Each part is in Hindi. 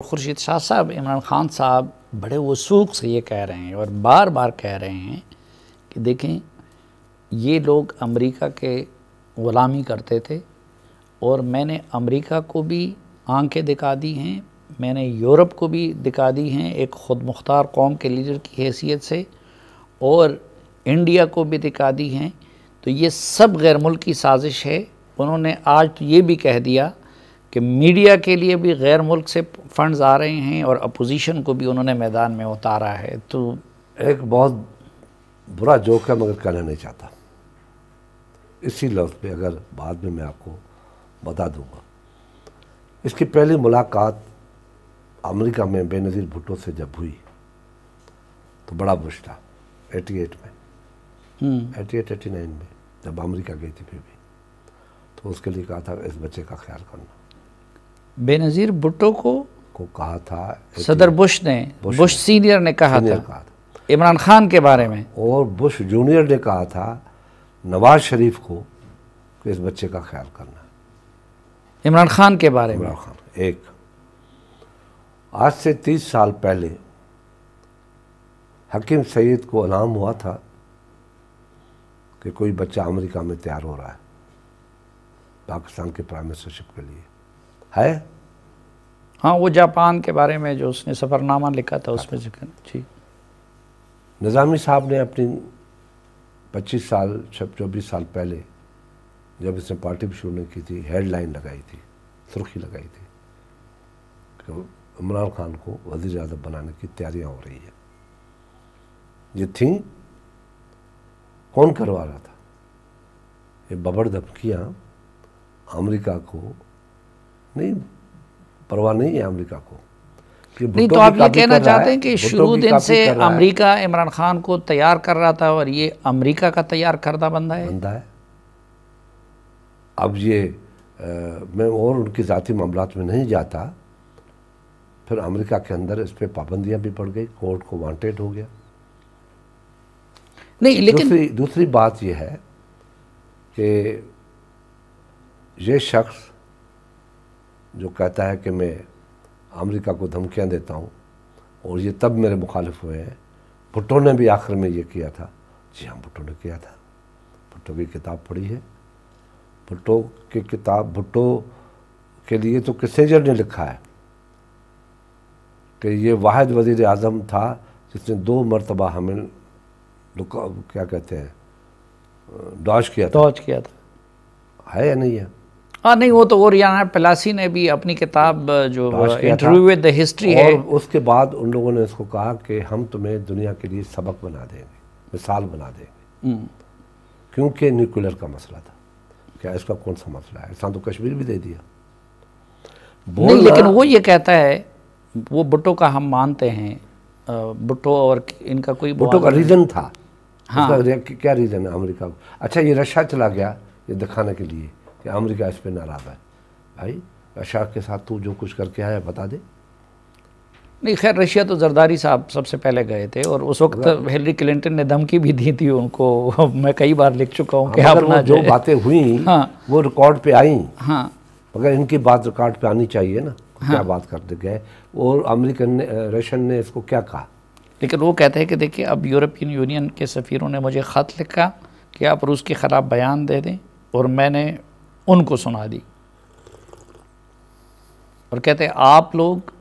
खुर्शीद शाह साहब, इमरान खान साहब बड़े वसूख से ये कह रहे हैं और बार बार कह रहे हैं कि देखें, ये लोग अमेरिका के ग़ुलामी करते थे और मैंने अमेरिका को भी आंखें दिखा दी हैं, मैंने यूरोप को भी दिखा दी हैं एक ख़ुद मुख्तार कौम के लीडर की हैसियत से, और इंडिया को भी दिखा दी हैं। तो ये सब गैर मुल्की साजिश है। उन्होंने आज तो ये भी कह दिया कि मीडिया के लिए भी गैर मुल्क से फंड्स आ रहे हैं और अपोजिशन को भी उन्होंने मैदान में उतारा है। तो एक बहुत बुरा जोक है, मगर कहना नहीं चाहता। इसी लफ्ज़ पे अगर बाद में मैं आपको बता दूंगा। इसकी पहली मुलाकात अमेरिका में बेनज़ीर भुट्टो से जब हुई तो बड़ा बुश था 88 में 88-89 में जब अमेरिका गई थी फिर भी, तो उसके लिए कहा था इस बच्चे का ख्याल करना। बेनज़ीर भुट्टो को कहा था सदर बुश ने, बुश सीनियर ने कहा था इमरान खान के बारे में, और बुश जूनियर ने कहा था नवाज शरीफ को कि इस बच्चे का ख्याल करना। इमरान खान के बारे में। इमरान खान एक आज से 30 साल पहले हकीम सईद को इनाम हुआ था कि कोई बच्चा अमेरिका में तैयार हो रहा है पाकिस्तान के प्राइम मिनिस्टरशिप के लिए है। हाँ, वो जापान के बारे में जो उसने सफ़रनामा लिखा था उसमें जिक्र। जी, निज़ामी साहब ने अपनी 25 साल 24 साल पहले जब इसने पार्टी भी शुरू नहीं की थी, हेडलाइन लगाई थी, सुर्खी लगाई थी कि इमरान खान को वज़ीर आज़म बनाने की तैयारियां हो रही है। ये थी कौन करवा रहा था? ये बबड़ धमकियाँ अमेरिका को नहीं, परवाह नहीं है अमेरिका को। नहीं, तो आप ये कहना चाहते हैं कि शुरू दिन से अमेरिका इमरान खान को तैयार कर रहा था और ये अमेरिका का तैयार करदा बंदा है। अब ये मैं और उनकी ज़ाती मामलात में नहीं जाता। फिर अमेरिका के अंदर इस पर पाबंदियां भी पड़ गई, कोर्ट को वांटेड हो गया। नहीं, लेकिन दूसरी बात यह है कि ये शख्स जो कहता है कि मैं अमेरिका को धमकियां देता हूं और ये तब मेरे मुखालिफ हुए हैं। भुट्टो ने भी आखिर में ये किया था। जी हाँ, भुट्टो ने किया था। भुट्टो की किताब पढ़ी है। भुट्टो की किताब, भुट्टो के लिए तो किसेंजर ने लिखा है कि ये वाहिद वज़ीर आज़म था जिसने 2 मरतबा हमें क्या कहते हैं डॉज किया था। है या नहीं है? हाँ, नहीं, वो तो ओरियाना पेलासी ने भी अपनी किताब जो इंटरव्यू विद द हिस्ट्री है, और उसके बाद उन लोगों ने इसको कहा कि हम तुम्हें दुनिया के लिए सबक बना देंगे, मिसाल बना देंगे, क्योंकि न्यूक्लियर का मसला था। क्या इसका कौन सा मसला है? ऐसा तो कश्मीर भी दे दिया। नहीं, लेकिन वो ये कहता है, वो भुट्टो का हम मानते हैं, भुट्टो और इनका कोई भुट्टो का रीज़न था। हाँ, क्या रीज़न है अमेरिका को? अच्छा, ये रशिया चला गया ये दिखाने के लिए कि अमेरिका इस पर नाराज़ है। भाई, रशिया के साथ तू जो कुछ करके आया बता दे। नहीं, खैर रशिया तो जरदारी साहब सबसे पहले गए थे और उस वक्त हिलरी क्लिंटन ने धमकी भी दी थी उनको। मैं कई बार लिख चुका हूँ कि अपना जो बातें हुई हाँ, वो रिकॉर्ड पे आई। हाँ, मगर इनकी बात रिकॉर्ड पे आनी चाहिए ना। हाँ, क्या बात करते गए और अमेरिकन ने, रशियन ने इसको क्या कहा? लेकिन वो कहते हैं कि देखिए, अब यूरोपियन यूनियन के सफ़ीरों ने मुझे ख़त लिखा कि आप रूस के ख़िलाफ़ बयान दे दें और मैंने उनको सुना दी। और कहते हैं आप लोग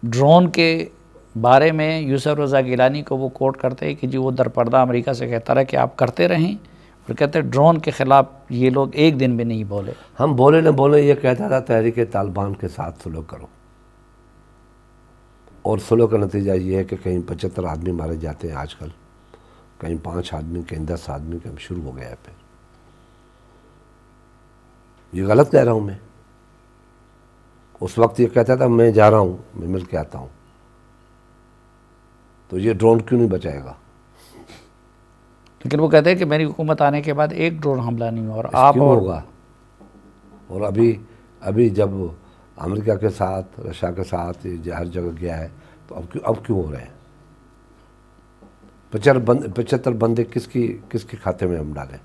ड्रोन के बारे में यूसुफ रज़ा गिलानी को वो कोट करते हैं कि जी वो दरपर्दा अमेरिका से कहता रहा कि आप करते रहें, और कहते हैं ड्रोन के ख़िलाफ़ ये लोग एक दिन भी नहीं बोले। हम बोले न बोले, ये कहता था तहरीक तालिबान के साथ सुलह करो, और सुलह का नतीजा ये है कि कहीं 75 आदमी मारे जाते हैं आजकल, कहीं 5 आदमी, कहीं 10 आदमी, कहीं शुरू हो गया है। फिर ये गलत कह रहा हूँ मैं? उस वक्त ये कहता था मैं जा रहा हूँ, मैं मिल के आता हूँ, तो ये ड्रोन क्यों नहीं बचाएगा? लेकिन वो कहते हैं कि मेरी हुकूमत आने के बाद एक ड्रोन हमला नहीं हुआ, और आप क्यों होगा? और अभी जब अमेरिका के साथ, रशिया के साथ ये हर जगह गया है, तो अब क्यों हो रहे हैं? 75 बंदे किसकी खाते में हम डालें?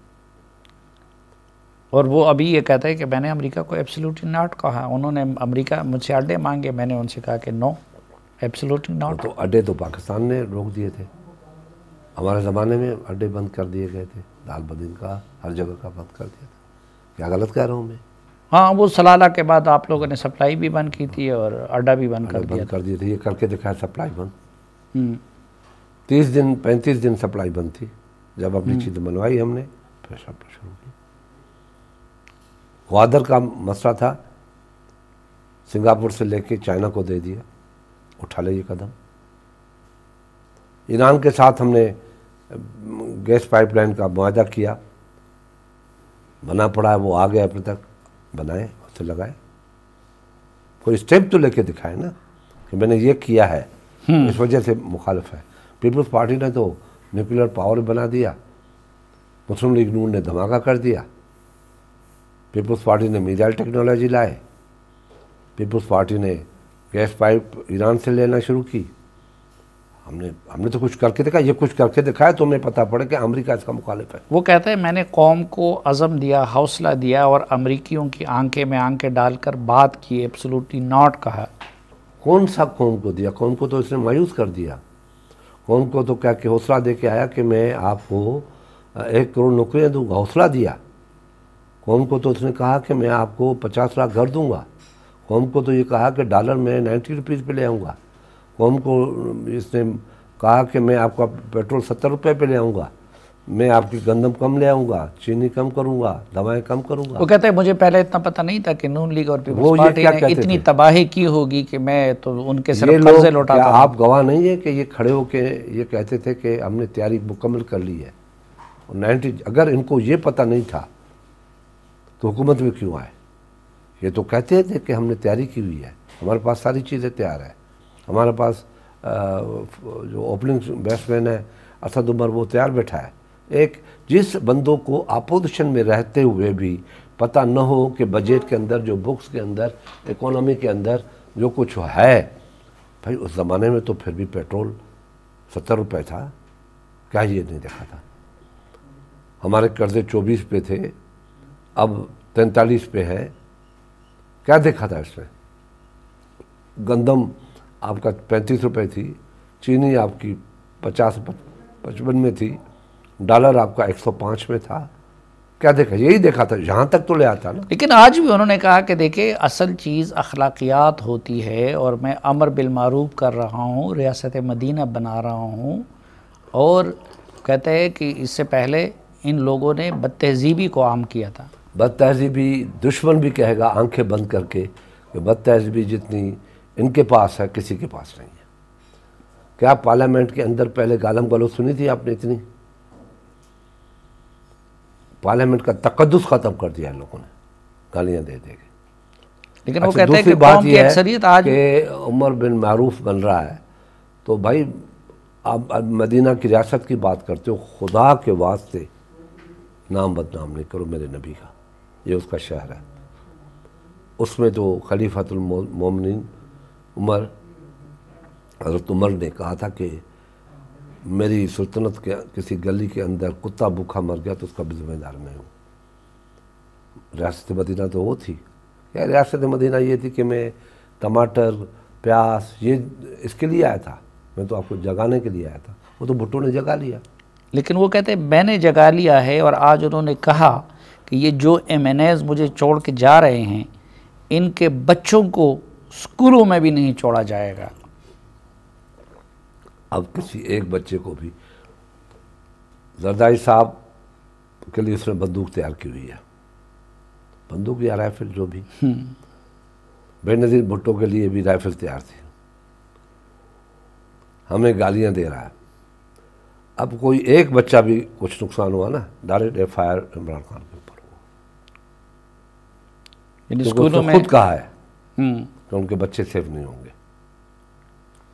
और वो अभी ये कहता है कि मैंने अमेरिका को एब्सोल्युटली नॉट कहा। उन्होंने अमेरिका मुझसे अड्डे मांगे, मैंने उनसे कहा कि नो, एब्सोल्युटली नॉट। तो अड्डे तो पाकिस्तान ने रोक दिए थे, हमारे ज़माने में अड्डे बंद कर दिए गए थे, दाल बदीन का हर जगह का बंद कर दिया था। क्या गलत कह रहा हूँ मैं? हाँ, वो सलाला के बाद आप लोगों ने सप्लाई भी बंद की थी और अड्डा भी बंद कर दिए थे। ये करके दिखाया सप्लाई बंद। 30 दिन 35 दिन सप्लाई बंद थी। जब अपनी चीज़ मनवाई हमने, फिर सब शुरू की। ग्वादर का मसला था, सिंगापुर से लेके चाइना को दे दिया, उठा ले ये कदम। ईरान के साथ हमने गैस पाइपलाइन का मुआहदा किया, बना पड़ा है, वो आ गया अभी तक, बनाए उससे लगाए। कोई स्टेप तो लेके दिखाए ना कि मैंने ये किया है, इस वजह से मुखालिफ है। पीपल्स पार्टी ने तो न्यूक्लियर पावर बना दिया, मुस्लिम लीग नून ने धमाका कर दिया, पीपल्स पार्टी ने मिसाइल टेक्नोलॉजी लाए, पीपल्स पार्टी ने गैस पाइप ईरान से लेना शुरू की। हमने तो कुछ करके दिखाया, ये कुछ करके दिखाया तो हमें पता पड़े कि अमेरिका इसका मुखालिफ है। वो कहते हैं मैंने कौम को अज़म दिया, हौसला दिया और अमेरिकियों की आंखें में आंखें डालकर बात की, एब्सोल्युटली नॉट कहा। कौन सा कौम को दिया? कौम को तो इसने मायूस कर दिया। कौम को तो क्या कि हौसला दे के आया कि मैं आपको 1 करोड़ नौकरियाँ दूंगा, हौसला दिया। कौम को तो उसने कहा कि मैं आपको 50 लाख घर दूंगा। कौम को तो ये कहा कि डॉलर मैं 90 रुपीज़ पे ले आऊँगा। कौम को इसने कहा कि मैं आपका पेट्रोल 70 रुपये पे ले आऊँगा, मैं आपकी गंदम कम ले आऊँगा, चीनी कम करूँगा, दवाएं कम करूँगा। वो कहते हैं मुझे पहले इतना पता नहीं था कि नून लीग और पीपल्स पार्टी ने इतनी तबाही की होगी कि मैं तो उनके सिर्फ कर्जे लौटाता हूं। आप गवाह नहीं है कि ये खड़े होके ये कहते थे कि हमने तैयारी मुकम्मल कर ली है। 90 अगर इनको ये पता नहीं था तो हुकूमत में क्यों आए? ये तो कहते थे कि हमने तैयारी की हुई है, हमारे पास सारी चीज़ें तैयार है, हमारे पास जो ओपनिंग बैट्समैन है असद उमर वो तैयार बैठा है। एक जिस बंदों को अपोजिशन में रहते हुए भी पता न हो कि बजट के अंदर, जो बुक्स के अंदर, इकोनॉमी के अंदर जो कुछ है, भाई उस ज़माने में तो फिर भी पेट्रोल 70 रुपये था, क्या ये नहीं देखा था? हमारे कर्जे 24 पे थे, अब 43 पे है, क्या देखा था इसमें? गंदम आपका 35 रुपये थी, चीनी आपकी 50-55 में थी, डॉलर आपका 105 में था, क्या देखा? यही देखा था, यहाँ तक तो ले आता ना। लेकिन आज भी उन्होंने कहा कि देखिए असल चीज़ अखलाकियात होती है और मैं अमर बिल मारूफ कर रहा हूँ, रियासत मदीना बना रहा हूँ। और कहते हैं कि इससे पहले इन लोगों ने बदतहजीबी को आम किया था। बदतहजीबी दुश्मन भी कहेगा आंखें बंद करके कि बदतहजीबी जितनी इनके पास है किसी के पास नहीं है। क्या पार्लियामेंट के अंदर पहले गालम गलौज सुनी थी आपने? इतनी पार्लियामेंट का तकद्दुस ख़त्म कर दिया लोगों ने गालियां दे के। लेकिन वो कहते हैं कि बात ये अक्सरियत आज कि उमर बिन मारूफ बन रहा है, तो भाई आप मदीना की रियासत की बात करते हो, खुदा के वास्ते नाम बदनाम नहीं करो मेरे नबी का, ये उसका शहर है। उसमें तो खलीफतुल मोमिनीन उमर, हज़रत उमर ने कहा था कि मेरी सुल्तनत के किसी गली के अंदर कुत्ता भूखा मर गया तो उसका भी जिम्मेदार मैं हूँ। रियासत मदीना तो वो थी क्या? रियासत मदीना ये थी कि मैं टमाटर, प्याज, ये इसके लिए आया था, मैं तो आपको जगाने के लिए आया था। वो तो भुट्टो ने जगा लिया। लेकिन वो कहते हैं मैंने जगा लिया है। और आज उन्होंने कहा कि ये जो MNAs मुझे छोड़ के जा रहे हैं, इनके बच्चों को स्कूलों में भी नहीं छोड़ा जाएगा। अब किसी एक बच्चे को भी, जरदारी साहब के लिए उसने बंदूक तैयार की हुई है, बंदूक या राइफल जो भी। बेनज़ीर भुट्टो के लिए भी राइफल तैयार थी, हमें गालियां दे रहा है। अब कोई एक बच्चा भी कुछ नुकसान हुआ ना, डायरेक्ट FIR इमरान खान के ऊपर हुआ। स्कूलों में खुद कहा है कि उनके बच्चे सेफ नहीं होंगे।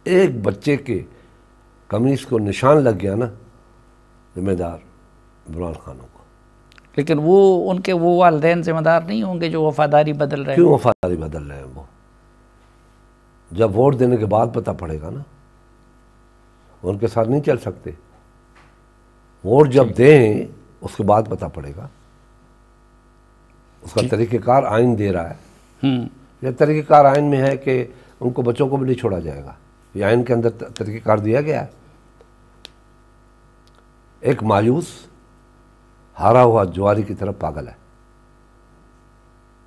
एक बच्चे के कमीज को निशान लग गया ना, जिम्मेदार इमरान खान को। लेकिन वो उनके वो वालिदैन जिम्मेदार नहीं होंगे जो वफादारी बदल रहे हैं? क्यों वफादारी बदल रहे हैं? वो जब वोट देने के बाद पता पड़ेगा ना, उनके साथ नहीं चल सकते। वोट जब दें उसके बाद पता पड़ेगा। उसका तरीक़ेकार आइन दे रहा है। यह तरीक़ेकार आइन में है कि उनको बच्चों को भी नहीं छोड़ा जाएगा, ये आइन के अंदर तरीक़ेकार दिया गया है। एक मायूस हारा हुआ जुआरी की तरफ पागल है।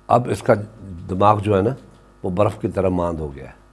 अब इसका दिमाग जो है ना वो बर्फ़ की तरह मांद हो गया है।